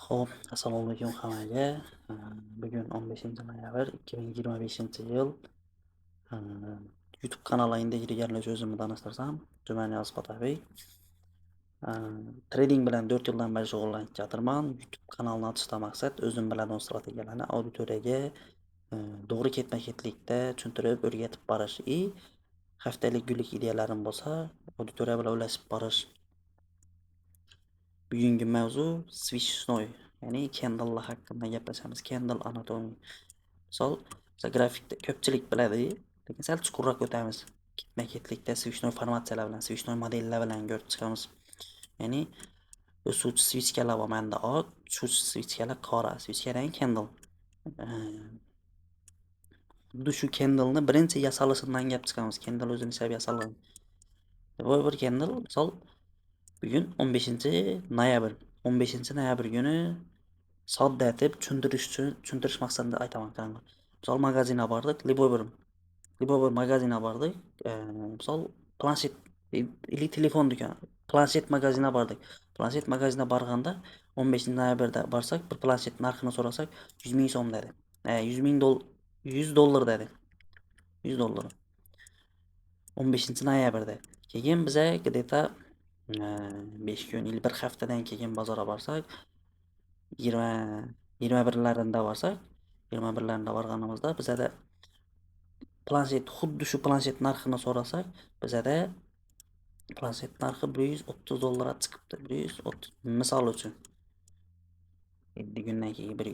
Xo'p, assalomu alaykum hammaga. Bugun 15 noyabr 2025-yil. YouTube kanalimda ilgarilash o'zimni tanishtirsam, Jumaniyaz Potapiy. Trading bilan 4 yildan beri shug'ullanib keltirman. YouTube kanalini ochishdan maqsad o'zim biladigan strategiyalarni auditoriyaga to'g'ri ketma-ketlikda tushuntirib, o'rgatib borish. Haftalik, kunlik ideyalarim bo'lsa, auditoriya bilan ulashib borish. Bugungi mavzu switchnoy, ya'ni candle haqida gaplashamiz. Candle anatomy. Misol, grafikda ko'pchilik biladi, lekin sal chuqurroq o'tamiz. Ketma-ketlikda switchnoy formatsiyalar bilan, switchnoy modellar bilan ko'rib chiqamiz. Ya'ni o'suvchi switchkalar bor, menda oq, tushuvchi switchkalar qora, switchkadan candle. Xuddi shu candleni birinchi yasalishidan gap chiqamiz. Candle o'zini ishlab yasalgan. Bu bir candle, misol bugun 15-noyabr. 15-noyabr kuni sodda etib tushuntirish maqsadida aytaman. Misol magazinga bordik, Liboy bir magazinga bordik. Misol planshet или telefon do'koni, planshet magazinga bordik. Planshet magazinga borganda 15-noyabrda borsak, bir planshet narxini so'rasak, 100 ming so'm dedi. 100 dollar dedi. 100 dollar. 15-noyabrda. Keyin biza где-то 5 kun, 1 haftadan keyin bozorga borsak, 21larida borsak, 21larida borganimizda bizada planshet, xuddi shu planshet narxini so'rasak, bizada planshet narxi 130 dollarga chiqibdi. 130, misol uchun 7 kundan keyin, bir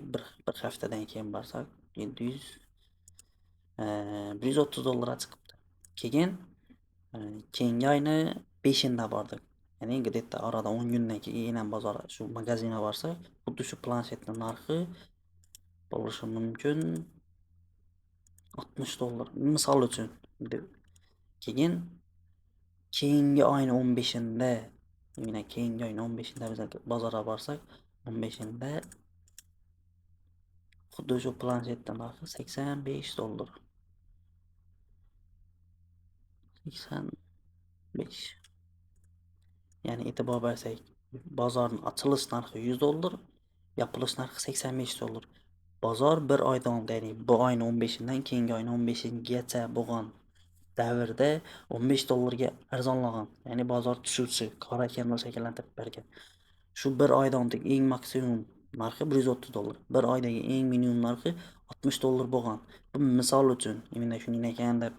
haftadan keyin borsak, 130 dollarga chiqibdi. Keyin keyingi oyni 5-ida bordik. Ya'ni где-то orada 10 kundan keyin ham bozorga shu magazinga borsak, xuddi shu planshetning narxi bo'lishi mumkin 60 dollar. Misol uchun. Keyin keyingi oyning 15-ida, yana keyingi oyning 15-ida biz bozorga borsak, 15-ida xuddi shu planshetning narxi 85 dollar. 85. Ya'ni e'tibor bersak, bozorning ochilish narxi 100 dollar, yopilish narxi 85 dollar. Bozor bir oy davomida, ya'ni bu oyning 15-dan keyingi oyning 15-gacha bo'lgan davrda 15 dollarga arzonlagan. Ya'ni bozor tushuvchi, qora candle shakllantirib bergan. Shu bir oy davomidagi eng maksimum narxi 130 dollar. Bir oydagi eng minimum narxi 60 dollar bo'lgan. Bu misol uchun, mana shunday ekan deb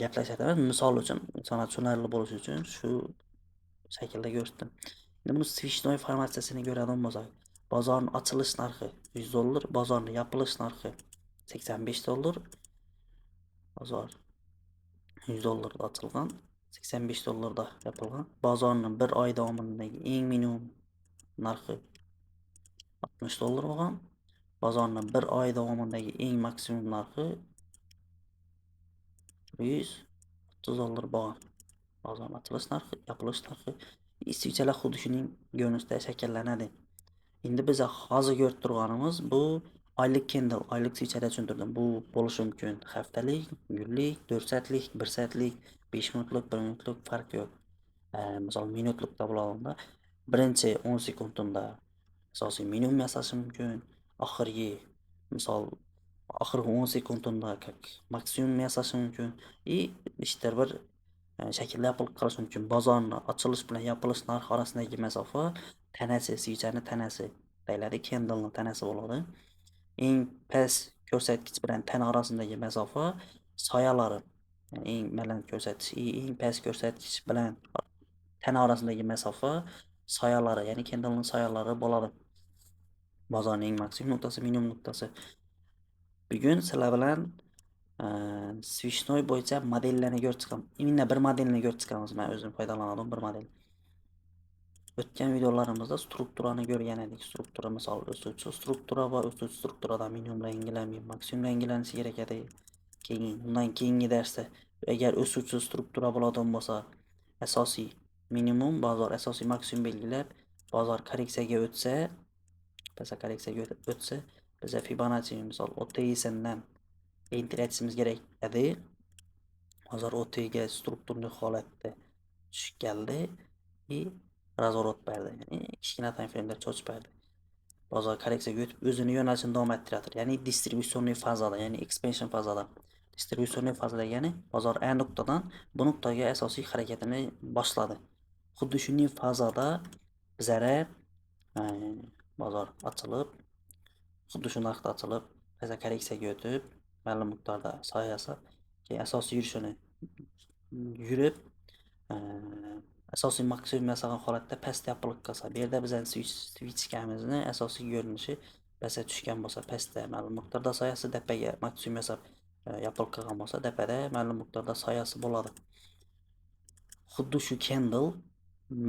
gaplashadilar. Misol uchun, insonlar tushunarli bo'lishi uchun shu shaklda ko'rsatdim. Endi buni switchnoy formatsiyasini ko'radigan bo'lsak, bozorning ochilish narxi 100 dollar, bozorning yopilish narxi 85 dollar. Bozor 100 dollarda ochilgan, 85 dollarda yopilgan. Bozorning bir oy davomidagi eng minimum narxi 60 dollar bo'lgan. Bozorning bir oy davomidagi eng maksimum narxi 130 dollar bo'lgan. Bozorning ochilish narxi, yopilish narxi switchlar xuddi shuning ko'rinishida shakllanadi. Endi biz hozir ko'rib turganimiz bu oylik candle, oylik switchlar tushuntirdim. Bu bo'lishi mumkin haftalik, kunlik, 4 soatlik, 1 soatlik, 5 minutlik, 1 minutlik farq yo'q. Misol minutlikda bo'lganda birinchi 10 sekundda asosiy minimum yasashi mumkin. Oxirgi misol oxirgi 10 sekundda maksimum yasashi mumkin. Ishlar bir shaklda qilish mumkin. Bozorning ochilish bilan yopilish narxi orasidagi masofa tanasi, switchning tanasi deyiladi, candlening tanasi bo'ladi. Eng past ko'rsatkich bilan tana orasidagi masofa soyalari. Ya'ni eng baland ko'rsatkich, eng past ko'rsatkich bilan tana orasidagi masofa soyalari, ya'ni candlening soyalari bo'ladi. Bozorning eng maksimum nuqtasi, minimum nuqtasi. Bugun sizlar bilan switchnoy bo'yicha modellarni ko'rib chiqamiz. Endi bir modelni ko'rib chiqamiz. Men o'zim foydalanadigan bir model. O'tgan videolarimizda strukturani ko'rgan edik. Struktura, misol o'suvchi struktura va o'suvchi strukturadan minimum bilan yangilanib, maksimum yangilanishi kerak edi. Keyin undan keyingi darsda agar o'suvchi struktura bo'ladigan bo'lsa, asosiy minimum, bozor asosiy maksimum belgilab, bozor korreksiyaga o'tsa, biz Fibonacci misol OTS'dan intratishimiz kerak edi. Hozir OTga strukturni holatda tushib keldi. razvorot berdi. Ya'ni kichkina time frame'da cho'chib berdi. Bozor korreksiyaga o'tib o'zini yo'nalishini davom ettiradir. Ya'ni distribusionniy fazada, ya'ni expansion fazada. Distribusionniy faza degani bozor A nuqtadan bu nuqtaga asosiy harakatini boshladi. Xuddi shunday fazada bizara bozor ochilib, xuddi shu narxda ochilib, baza korreksiyaga o'tib, ma'lum miqdorda soyasi keyin asosiy yurishini yurib, asosiy maksimum yasagan holatda pastda yopiq qolsa, bu yerda bizning switchkamizni asosiy ko'rinishi pastga tushgan bo'lsa, pastda ma'lum miqdorda soyasi dapaga maksimum yasab yopiq qilgan bo'lsa, dapada ma'lum miqdorda soyasi bo'ladi. Xuddi shu candle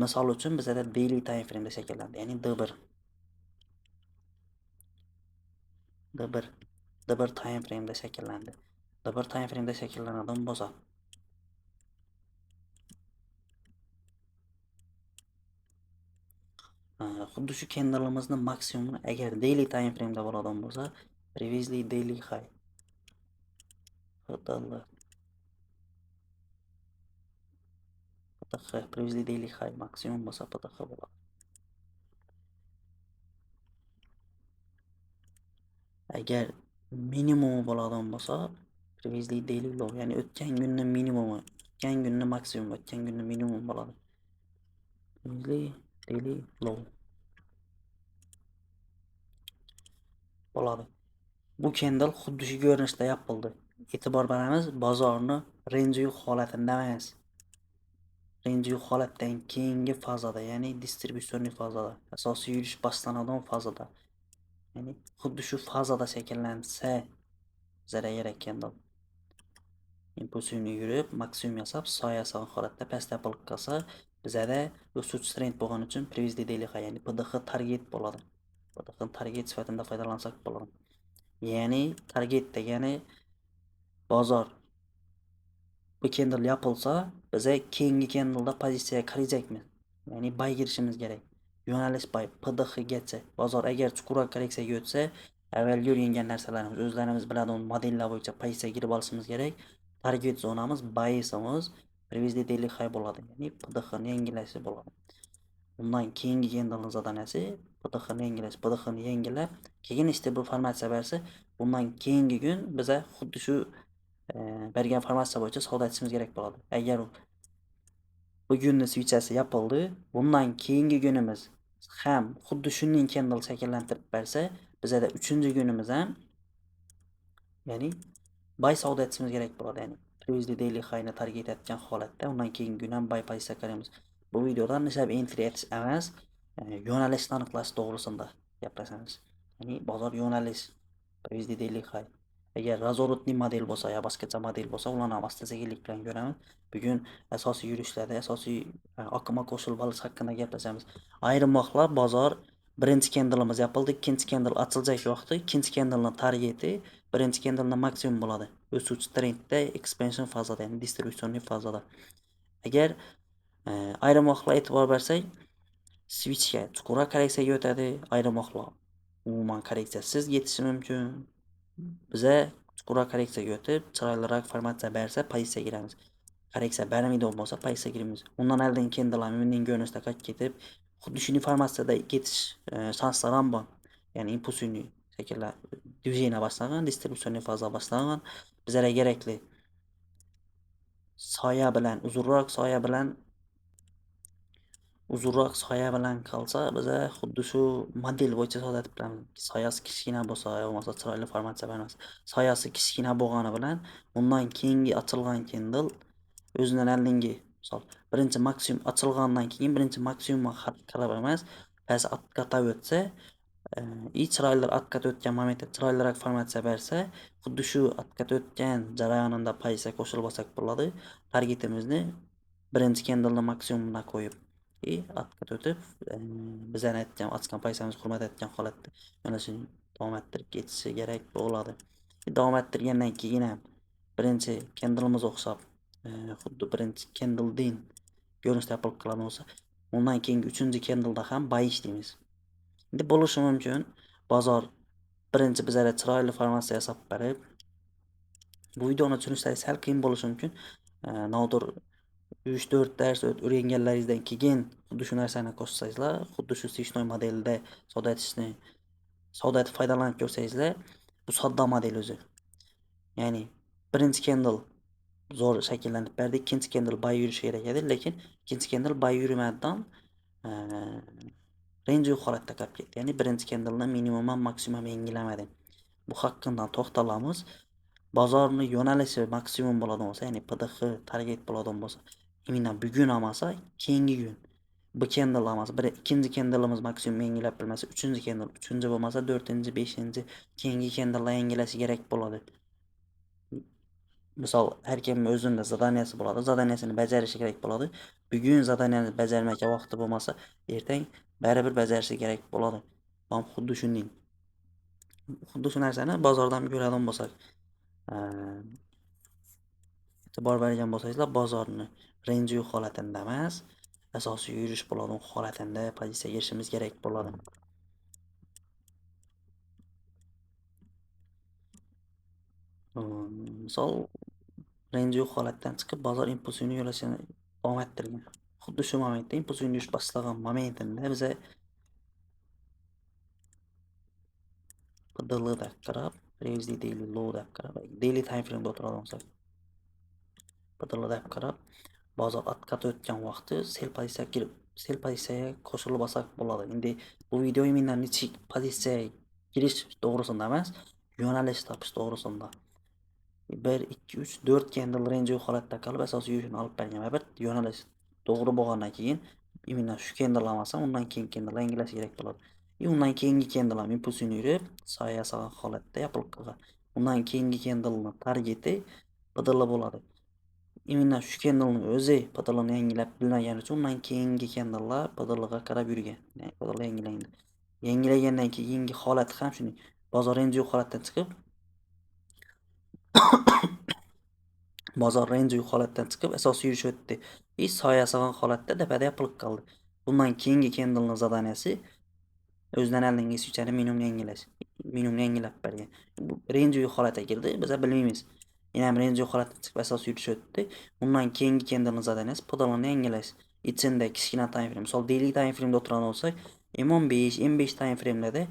misol uchun bizda daily time frame da shakllandi, ya'ni D1 time frame da shakllandi. D1 time frame da shakllanadigan bo'lsa, xuddi shu candle'imizni maksimumi agar daily time frame da bo'ladigan bo'lsa, previously daily high PTH previously daily high maksimum bo'lsa PTH bo'ladi. Agar minimum bo'ladigan bo'lsa, previously daily low, ya'ni o'tgan kunni minimumi, o'tgan kunni maksimum, o'tgan kunni minimum bo'ladi. Previously daily low bo'ladi. Bu candle xuddi shu ko'rinishda yapildi. E'tibor beramiz, bozorni range yo'q holatida emas. Range yo'q holatdan keyingi fazada, ya'ni distribusionniy fazada, asosiy yurish boshlanadigan fazada. Ya'ni xuddi shu fazada shakllansa, bizga kerak candle. Impulsivni yurib, maksimum yasab, soyasi holatda pastga yopiq qolsa, bizda o'suvchi trend bo'lgani uchun previously daily high, ya'ni PDH target bo'ladi. PDH target sifatida foydalansak bo'ladi. Ya'ni target degani bozor bu candle yapılsa, bize keyingi candle'da pozitsiyaga kirajakmiz. Ya'ni buy girishimiz kerak. Yo'nalish buy PDH gacha. Bozor agar chuqurroq korreksiyaga o'tsa, avval o'rgangan narsalarimiz, o'zlarimiz biladigan modellar bo'yicha pozitsiyaga kirib olishimiz kerak. Target zonamiz buy'imiz previously daily high bo'ladi. Ya'ni PDH ni yangilashi bo'ladi. Bundan keyingi candle'ning zadanasi PDH ni yangilash, PDH ni yangilab, keyin stable formatsiya bersa, bundan keyingi kun biza xuddi shu bergan formatsiya bo'yicha savdo etishimiz kerak bo'ladi. Agar bugunning switchasi yapildi, bundan keyingi kunimiz ham xuddi shunday candle shakllantirib bersa, bizda 3-kunimiz ham ya'ni buy savdo etishimiz kerak bo'ladi. Ya'ni previously daily high ni target etgan holatda undan keyingi kun ham buy pozitsiya qilamiz. Bu videoda nisab entry etish emas, yo'nalishni aniqlash to'g'risida gapiramiz. Ya'ni bozor yo'nalish previously daily high. Agar razvorotli model bo'lsa yo boshqacha model bo'lsa, ularni ham asta-sekinlik bilan ko'ramiz. Bugun asosiy yurishlarda, asosiy oqima qo'shilib olish haqida gaplashamiz. Ayrim vaqtlar bozor birinchi candle'imiz yapildi, ikkinchi candle ochilajak vaqtda ikkinchi candle'ning targeti birinchi candle'ning maksimum bo'ladi. O'suvchi trendda expansion fazada, ya'ni distribusionniy fazada. Agar ayrim vaqtlar e'tibor bersak, switchga chuqurroq korreksiyaga o'tadi, ayrim vaqtlar umuman korreksiyasiz ketishi mumkin. Bize chuqurroq korreksiyaga o'tib, chiroyliroq formatsiya bersa, pozitsiyaga kiramiz. Korreksiya bermaydi bo'lsa, pozitsiyaga kiramiz. Undan oldin candle'lar mening ko'rinishda qaytib ketib, xuddi shunday formatsiyada ketish shanslari ham bor. Ya'ni impulsivniy shakllar движение boshlagan, distribusionniy faza boshlagan, bizlarga kerakli soya bilan, uzunroq soya bilan qolsa, biza xuddi shu model bo'yicha savdo etib bilamiz. Soyasi kichkina bo'lsa, bo'lmasa chiroyli formatsiya bermas. Soyasi kichkina bo'lgani bilan undan keyingi ochilgan candle o'zidan oldingi, misol, birinchi maksimum ochilgandan keyin birinchi maksimumga qarab emas, ba'zi atqata o'tsa, chiroyli atqata o'tgan momentda chiroyliroq formatsiya bersa, xuddi shu atqata o'tgan jarayonida pozitsiya qo'shilib olsak bo'ladi. Targetimizni birinchi candle'ni maksimumga qo'yib atqat o'tib, bizani aytgan ochgan pozitsiyamizni hurmat etgan holatda mana shu davom ettirib ketishi kerak bo'ladi. Davom ettirgandan keyin ham birinchi candle'imiz o'xshab, xuddi birinchi candle'dan ko'rinishda yapilib qilgan bo'lsa, undan keyingi 3-candle'da ham buy ishlaymiz. Endi bo'lishi mumkin, bozor birinchi bizlarga chiroyli formatsiya yasab berib, bu videoni tushunishda sal qiyin bo'lishi mumkin. Nodir 3-4 ders o'rganganlaringizdan keyin xuddi shu narsani qo'shsangizlar, xuddi shu Sishnoy modelida soda etib foydalanib ko'rsangizlar, bu sodda model o'zi. Ya'ni birinchi candle zo'r shakllanib berdi, ikkinchi candle bay yurishi kerak edi, lekin ikkinchi candle bay yurmadidan range holatda qolib ketdi. Ya'ni birinchi candle'ni minimum ham maksimum yangilamadim. Bu haqqında to'xtalamiz. Bozorni yo'nalishi maksimum bo'ladigan bo'lsa, ya'ni PDX target bo'ladigan bo'lsa, именно bugun olmasa, keyingi kun. Bu candle olmasa, ikkinchi candle'imiz maksimum yangilab bilmasa, uchinchi candle, uchinchi bo'lmasa, 4-chi, 5-chi keyingi candle'lar yangilashi kerak bo'ladi. Misol, har kimning o'zida zadaniyasi bo'ladi, zadaniyasini bajarishi kerak bo'ladi. Bugun zadaniyani bajarmaka vaqti bo'lmasa, ertang baribir bajarishi kerak bo'ladi. Ham xuddi shu narsani bozordan ko'radigan bo'lsak, e'tibor bergan bo'lsangizlar, bozorni range holatida emas, asosiy yurish bo'ladigan holatida pozitsiyaga kirishimiz kerak bo'ladi. Misol, range holatdan chiqib bozor impulsini yo'lashini davom ettirgan. Xuddi shu momentda impulsini yurish boshlagan momentida biza PDL deb qarab, previously daily low deb qarab, daily time frame o'tiradigan bo'lsak, PDL deb qarab, bozor atqat o'tgan vaqti sell pozitsiyaga qo'shilib olsak bo'ladi. Endi bu video mendan necha pozitsiyaga kirish to'g'risida emas, yo'nalish topish to'g'risida. 1 2 3 4 candle range holatda qolib asosiy yurishini olib bergan va bir yo'nalish to'g'ri bo'lgandan keyin именно shu candle olmasa, undan keyin candle yangilash kerak bo'ladi. Undan keyingi candle ham impulsini yurib, soya yasagan holatda yopilib qolgan. Undan keyingi candle'ning targeti PDL bo'ladi. Именно shu candle'ning o'zi PDL'ni yangilab bilmagani uchun undan keyingi candle'lar PDL'ga qarab yurgan. Ya'ni PDL yangilandi. Yangilagandan keyingi holat ham shunday. Bozor range holatdan chiqib holatdan chiqib asosiy yurish o'tdi. Soya yasagan holatda tepada yopilib qoldi. Bundan keyingi candle'ning zadaniyasi o'zidan oldingi switchni minimum yangilab bergan. Bu range holatga kirdi, biz bilmaymiz. Yana ham range holatdan chiqib asosiy yurish o'tdi. Undan keyingi candle'ning zadaniyasi PDLni yangilash. İçində kichkina time frame, misol daily time frame'da o'tirgan bo'lsak, M15, M5 time frame'larda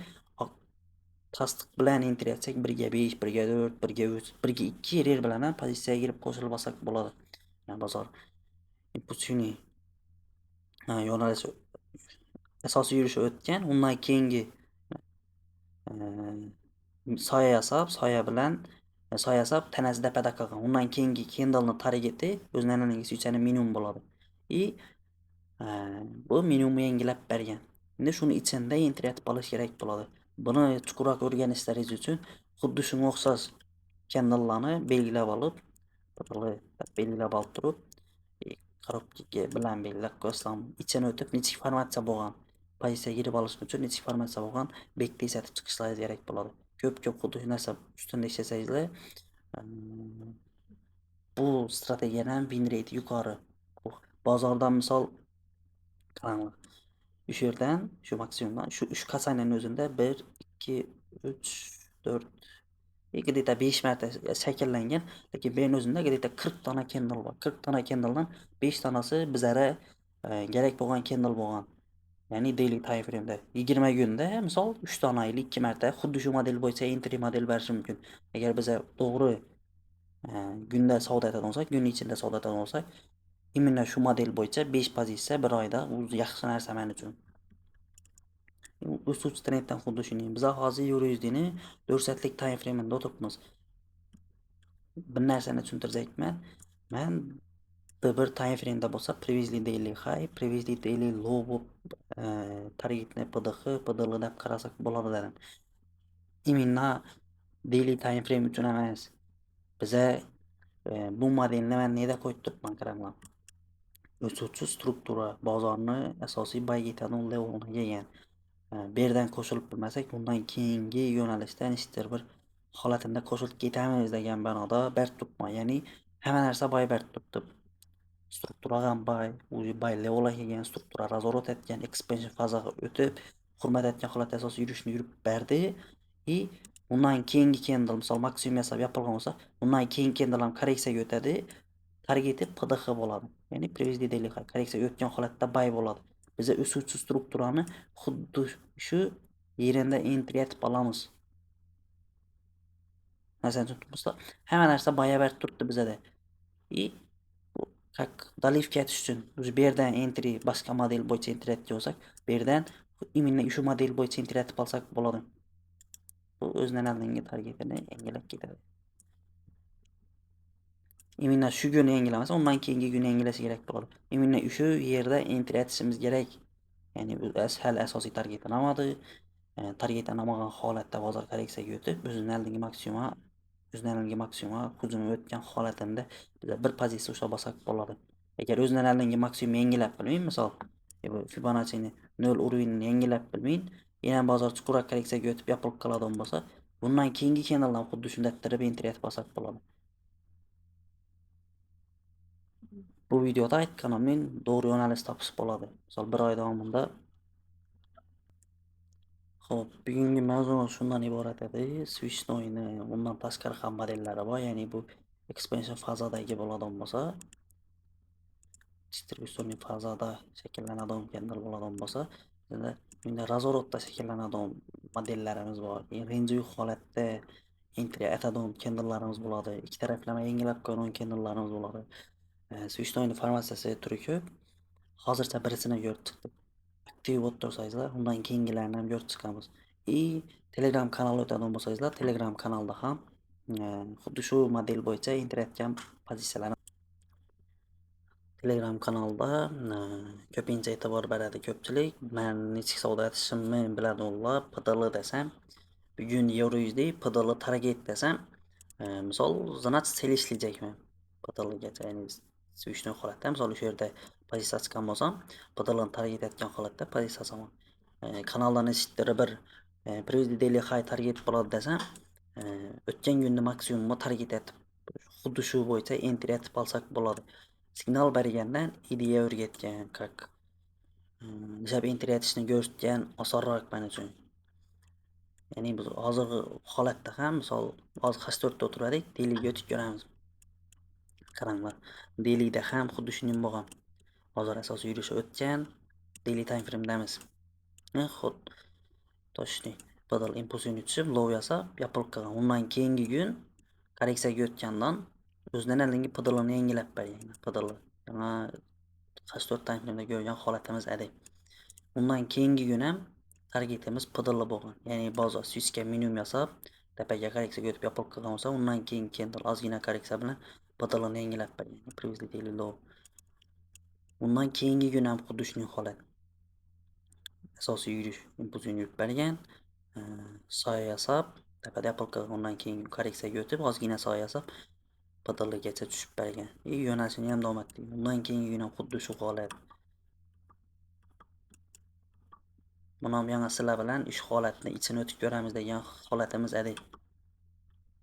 tasdiq bilan enter etsak 1 ga 5, 1 ga 4, 1 ga 3, 1 ga 2 yer bilan ham pozitsiyaga kirib qo'shilib olsak bo'ladi. Yani bozor impulsini yo'nalishi asosiy yurishi o'tgan, undan keyingi soya yasab, tanasi dapada qolgan. Undan keyingi candle'ning targeti o'zining an'anaviy switchni minimum bo'ladi. Bu minimumni yangilab bergan. Endi shuni ichida enter etib olish kerak bo'ladi. Buni chuqurroq o'rganishlaringiz uchun xuddi shunga o'xshash candle'larni belgilab olib, turib, korobkaga bilan belgilab qo'ysam, ichini o'tib necha informatsiya bo'lgan, pozitsiyaga kirib olish uchun necha informatsiya bo'lgan, bekitib chiqishlaringiz kerak bo'ladi. Ko'p xuddi shu narsa ustida ishlasangizlar, bu strategiyadan win rate yuqori. Bozordan misol qaranglar. Shu yerdan, shu maksimumdan, shu 3 kasanning o'zida 1 2 3 4 где-то 5 marta shakllangan, lekin bu o'zida где-то 40 dona candle bor. 40 dona candledan 5 tanasi bizara kerak bo'lgan candle bo'lgan. Ya'ni daily time frame'da 20 kunda misol 3 dona 2 marta xuddi shu model bo'yicha entry model berish mumkin. Agar biz to'g'ri kunda savdo etadigan bo'lsak, kun ichida savdo etadigan bo'lsak, именно shu model bo'yicha 5 pozitsiya bir oyda yaxshi narsa men uchun. O'suvchi trenddan xuddi shunday. Biz hozir EURUSDni 4 soatlik time frame'da o'tiribmiz. Bir narsani tushuntirsakman, men bir time frame'da bo'lsa previously daily high, previously daily low bo'lib targetni PDX, PDL deb qarasak bo'ladi dedim. Именно daily time frame uchun emas. Biza bu modelni men neda qo'yib turibman qaranglar. O'suvchi struktura bozorni asosiy buy etadigan levelga kelgan. Bu yerdan qo'shilib bilmasak, undan keyingi yo'nalishda nechtir bir holatida qo'shilib ketamiz degan ma'noda ber turibman. Ya'ni hamma narsa buy ber turibdi. Struktura ham buy levelga kelgan, struktura razворот etgan, expansion fazaga o'tib, hurmat etgan holatda asosiy yurishni yurib berdi. Undan keyingi candle misol maksimum yasab yopilgan bo'lsa, undan keyingi candle ham korreksiyaga o'tadi. targeti PDH bo'ladi. Ya'ni previously daily high korreksiya o'tgan holatda buy bo'ladi. Biz o'suvchi strukturani xuddi shu yerida entry etib olamiz. Masalan, tutmasa hamma narsa bayabar turibdi bizada. И как doливка etish uchun o'zi bu yerdan entry boshqa model bo'yicha entry etgan bo'lsak, bu yerdan именно shu model bo'yicha entry etib olsak bo'ladi. Bu o'zidan oldingi targetini yangilab ketadi. Именно shu kuni yangilamasa, undan keyingi kuni yangilashi kerak bo'ladi. Именно shu yerda entry etishimiz kerak. Ya'ni bu hal asosiy targetdan olmadi. Targetdan olmagan holatda bozor korreksiyaga o'tib, o'zidan oldingi maksimuma hujumi o'tgan holatida biz bir pozitsiya ushlab olsak bo'ladi. Agar o'zidan oldingi maksimum yangilab bilmayin, misol Fibonacci'ni 0 уровенini yangilab bilmayin, yana bozor chuqurroq korreksiyaga o'tib yopilib qoladigan bo'lsa, bundan keyingi candledan xuddi shunday tirib entry etib olsak bo'ladi. Bu videoda aytganimning to'g'ri yo'nalish topish bo'ladi. Misol 1 oy davomida. Xo'p, bugungi mavzuimiz shundan iborat edi. Switchnoyni undan tashqari ham modellari bor, ya'ni bu expansion fazadagi bo'ladigan bo'lsa, distributsiyaning fazada shakllanadigan candle bo'ladigan bo'lsa, bunda razvorotda shakllanadigan modellarimiz bor. Range holatda entry etadigan candlelarimiz bo'ladi. Ikki taraflama yangilab qo'ygan candlelarimiz bo'ladi. Switchnoyni formatsiyasi turi ko'p. Hozircha birisini ko'rib chiqdik. Aktiv bo'lib tursangizlar, undan keyingilarni ham ko'rib chiqamiz. Telegram kanali o'tadigan bo'lsangizlar, Telegram kanalda ham xuddi shu model bo'yicha entry etgan pozitsiyalarni Telegram kanalda ko'pincha e'tibor beradi ko'pchilik. Men nechik savdo etishimni biladi ular. PDL desam, bugun EURUSD PDL target desam, misol значит selishlayapman. PDLgacha, ya'ni switchnoy holatda, misol o'sha yerda pozitsiya chiqqan bo'lsam, PDLni target etgan holatda pozitsiya olaman. Kanaldan eshittirib bir previously daily high target bo'ladi desam, o'tgan kunni maksimumni target etib, xuddi shu bo'yicha entry etib olsak bo'ladi. Signal bergandan ideya o'rgatgan, как nishab entry etishni ko'rsatgan osonroq men uchun. Ya'ni biz hozirgi holatda ham misol hozir H4 da o'tiradik, dailyga o'tib ko'ramiz. Qaranglar, dailyda ham xuddi shunday bo'lgan. Bozor asosiy yurishi o'tgan, daily time frame'damiz. Xo'p, toshdi. Badal impulsini tushib, low yasab, yopilib qolgan. Undan keyingi kun korreksiyaga o'tgandan o'zidan oldingi PDLni yangilab bergan. PDL yana H4 time frame'da ko'rgan holatimiz edi. Undan keyingi kun ham targetimiz PDL bo'lgan. Ya'ni bozor switchga minimum yasab, tepaga korreksiyaga o'tib yopilib qolgan bo'lsa, undan keyin candle ozgina korreksiya bilan PDLni yangilab bergan. Previously daily low. Undan keyingi kun ham xuddi shunday holat. Asosiy yurish impulsini yurib bergan. Soya yasab, tepada yopilib qolgan. Undan keyin korreksiyaga o'tib, ozgina soya yasab, PDLgacha tushib bergan. Yo'nalishini ham davom ettirgan. Undan keyingi kun ham xuddi shu holat. Buni ham yana sizlar bilan ish holatini ichini o'tib ko'ramiz degan holatimiz edi.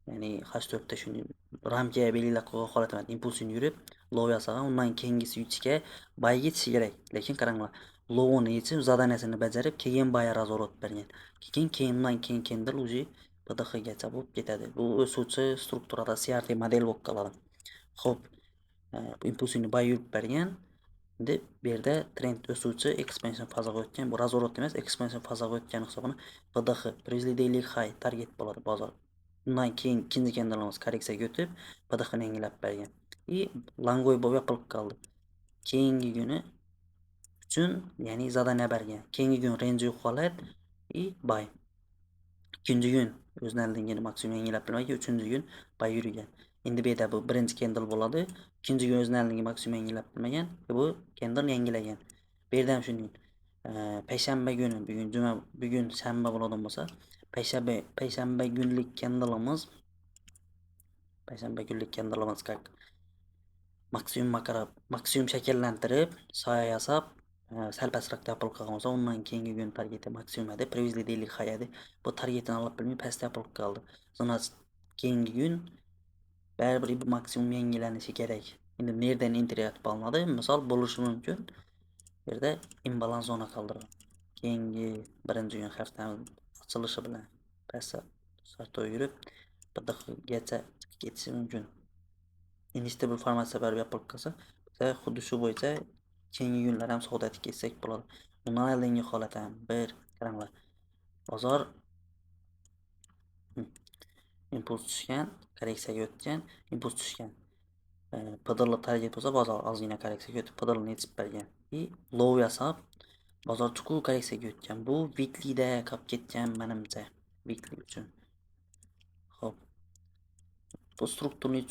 Ya'ni H4 da shuni ramkaga belgilab qo'ygan holatimiz, impulsini yurib, low yasagan, undan keyingi switchga buy yetishi kerak. Lekin qaranglar, low'ni yechib, zadaniyasini bajarib, keyin buy razvorot bergan. Keyindan keyin candle уже PDHgacha bo'lib ketadi. Bu o'suvchi strukturada CRT model bo'lib qoladi. Xo'p, impulsini buy yurib bergan. Endi bu yerda trend o'suvchi expansion fazaga o'tgan. Bu razvorot emas, expansion fazaga o'tgan hisobini PDH, previously daily high target bo'ladi bozor. Undan keyin ikkinchi candle'imiz korreksiyaga o'tib, PDHni yangilab bergan. Langoy bo'lib yopilib qoldi. Keyingi kuni uchun, ya'ni zadaniya bergan. Keyingi kun range holat buy. Ikkinchi kun o'zidan oldingi maksimum yangilab bilmagan, uchinchi kun buy yurgan. Endi bu yerda bu birinchi candle bo'ladi. Ikkinchi kun o'zidan oldingi maksimum yangilab bilmagan, bu candle yangilagan. Bu yerda ham shunday. Payshanba kuni, bugun shanba bo'ladigan bo'lsa, payshanba kunlik candle'imiz как maksimum shakllantirib, soya yasab, sal pastroqda yopilib qolgan bo'lsa, undan keyingi kun targeti maksimum edi, previously daily high edi. Bu targetini olib bilmay pastda yopilib qoldi. Sonra keyingi kun baribir bu maksimum yangilanishi kerak. Endi nereden entry etib olinadi? Misol bo'lishi mumkin. Bu yerda imbalans zona qoldirgan. Keyingi birinchi kun haftamiz ochilishi bilan pastda sarto yurib, PDHgacha ketishi mumkin. Instable format barib yapilib qolsa, biza xuddi shu bo'yicha keyingi kunlar ham savdo ketsak bo'ladi. Bundan oldingi holat ham bir qaranglar. Bozor impuls tushgan, korreksiyaga o'tgan, impuls tushgan. PDL target bo'lsa, bozor ozgina korreksiyaga o'tib, PDLni yetib bergan. Low yasab, bozor chuqur korreksiyaga o'tgan. Bu weekly'da qolib ketgan menimcha, weekly uchun. Xo'p, bu strukturni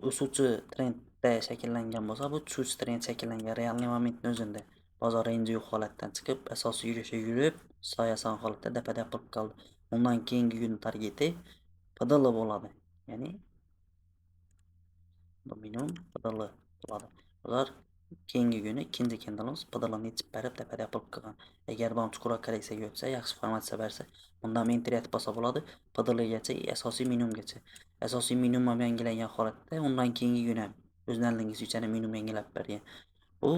o'suvchi trendda shakllangan bo'lsa, bu tushuvchi trend shakllangan realniy momentning o'zida. Bozor endi yo'q holatdan chiqib, asosiy yurishga yurib, soyasan holatda dapada qolib qoldi. Undan keyingi kun targeti PDL bo'ladi. Ya'ni minimum PDL bo'ladi. Ular keyingi kuni ikkinchi candlimiz PDLni yetib berib dapada qolib qolgan. Agar bu chuqurroq korreksiyaga o'tsa, yaxshi formatsiya bersa, unda entry etib bo'lsa bo'ladi. PDLgacha asosiy minimumgacha. Asosiy minimum yangilangan holatda undan keyingi kun ham o'zlariningiz uchun minimum yangilab bergan. Bu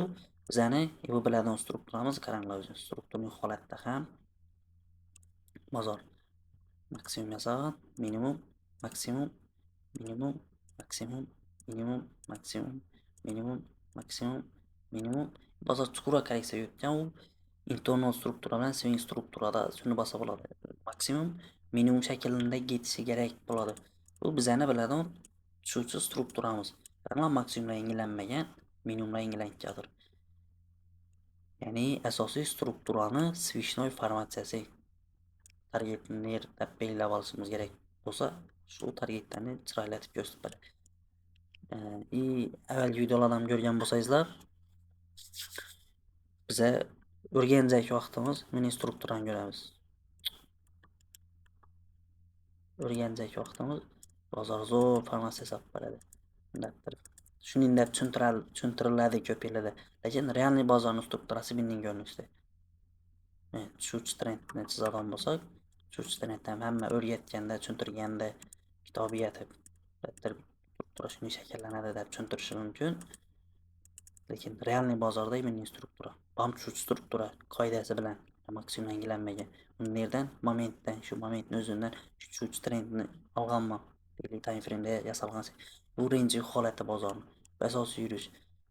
bizani bu bilan strukturamiz qaranglar o'zi. Strukturning holatda ham bozor maksimum yasagan, minimum, maksimum, minimum, maksimum, minimum, maksimum, minimum, maksimum, minimum. Bozor chuqurroq korreksiyaga o'tgan u internal struktura bilan swing strukturada shuni basa bo'ladi. Maksimum, minimum shaklida ketishi kerak bo'ladi. Bu bizani biladigan tushuvchi strukturamiz. Qaranglar, maksimumlar yangilanmagan, minimumlar yangilangandir. Ya'ni asosiy strukturani swishnoy formatsiyasi targetni nerda belgilab olishimiz kerak bo'lsa, shu targetlarni chiroylatib ko'rsatib beradi. Avvalgi videolardan ko'rgan bo'lsangizlar, biza o'rganjak vaqtimiz mini strukturani ko'ramiz. O'rganjak vaqtimiz bozor zo'r formatsiya solib beradi. Shuningdek tushuntiriladi ko'p yillarda. Lekin realniy bozorning strukturasi bunday ko'rinishda. Tushuvchi trendni chizadigan bo'lsak, tushuvchi trendni hamma o'rgatganda, tushuntirganda kitobiyati struktura shunday shakllanadi deb tushuntirishi mumkin. Lekin realniy bozorda bunday struktura, tushuvchi struktura qoidasi bilan maksimum yangilanmagan. Undan momentdan, shu momentning o'zidan tushuvchi trendni olganman. Daily time frame'da yasalgan. Bu range holati bozorning asosiy yurish.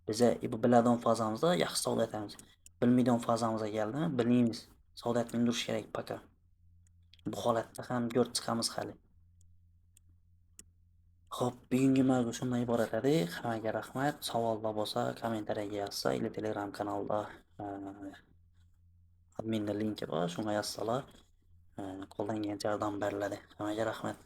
Biza bu biladigan fazamizda yaxshi savdo etamiz. Bilmaydigan fazamizga keldimi, bilmaymiz. Savdo etmay turish kerak paka. Bu holatda ham ko'rib chiqamiz hali. Xo'p, bugungi mavzu shundan iborat edi. Hammaga rahmat. Savollar bo'lsa, kommentariyaga yozsa, yoki Telegram kanalda adminning linki bor, shunga yozsalar, qo'ldan kelgancha yordam beriladi. Hammaga rahmat.